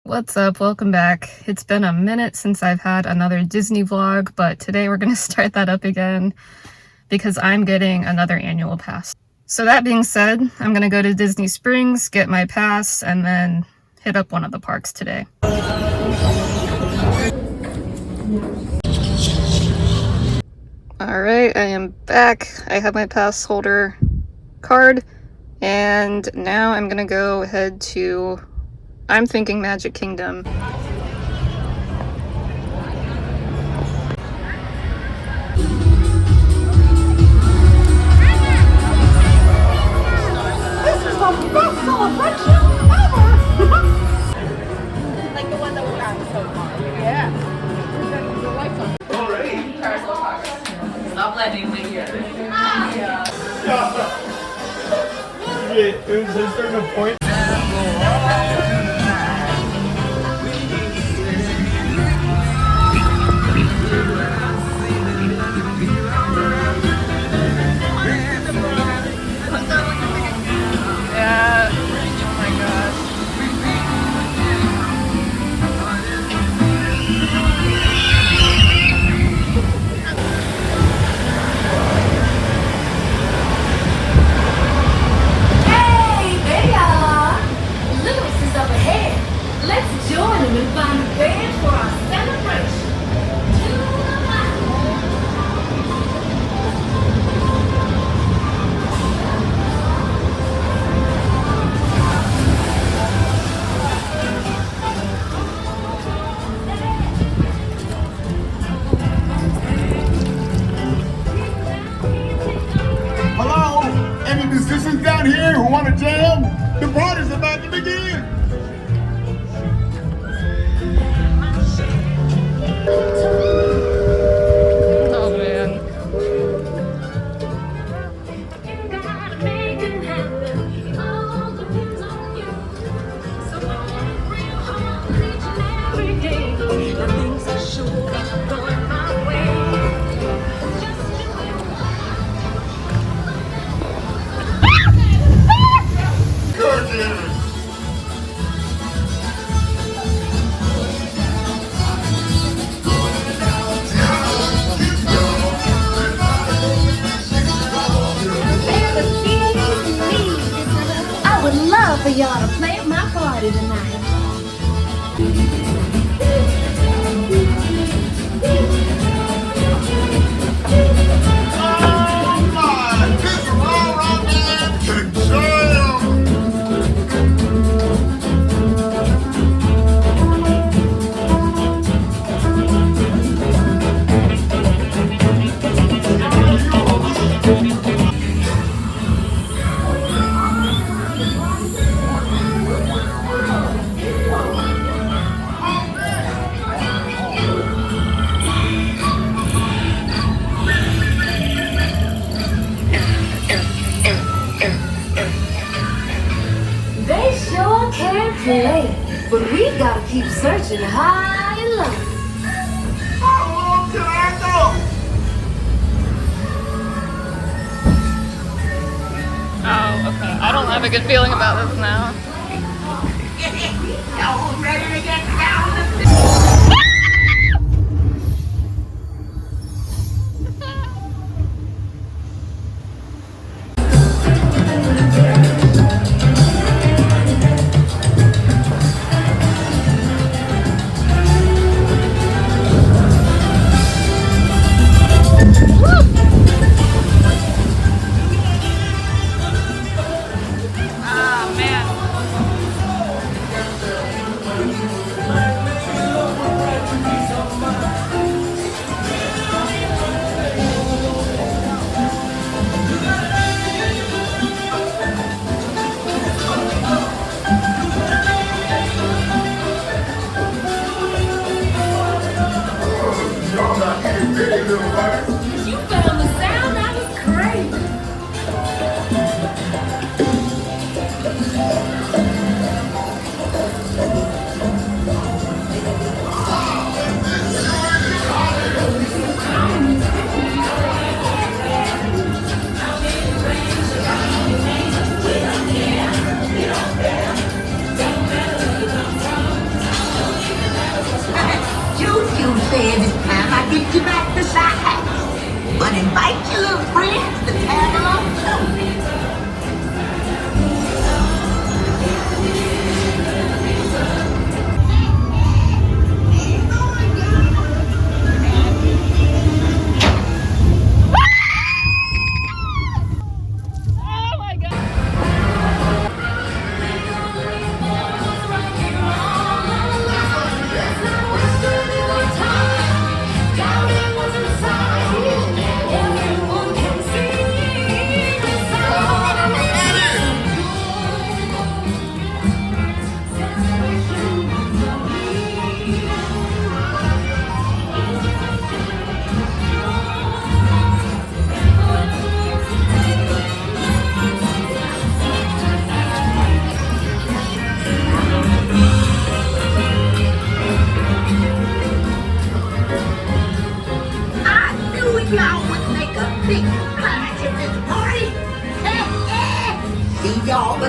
What's up? Welcome back. It's been a minute since I've had another Disney vlog, but today we're going to start that up again because I'm getting another annual pass. So that being said, I'm going to go to Disney Springs, get my pass, and then hit up one of the parks today. Alright, I am back. I have my pass holder card, and now I'm going to go head to, I'm thinking Magic Kingdom. Best celebration ever! Like the one that we got so far. Yeah. The lights on. Already? Stop letting me hear it. It was a certain point. Down here who want to jam? The party's about to begin. Oh man. For y'all to play at my party tonight. But we gotta keep searching high and low. How long can I go? Oh, okay. I don't have a good feeling about this now. Y'all ready to get down?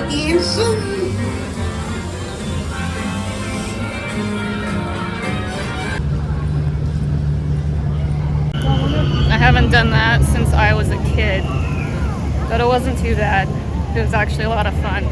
again soon. I haven't done that since I was a kid, but it wasn't too bad. It was actually a lot of fun.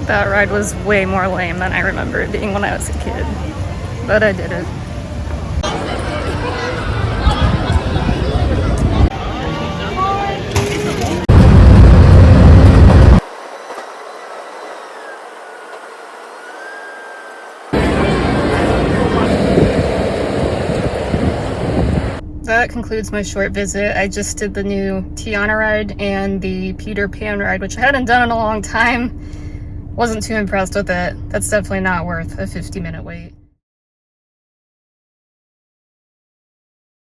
That ride was way more lame than I remember it being when I was a kid, but I did it. That concludes my short visit. I just did the new Tiana ride and the Peter Pan ride, which I hadn't done in a long time. Wasn't too impressed with it. That's definitely not worth a 50-minute wait.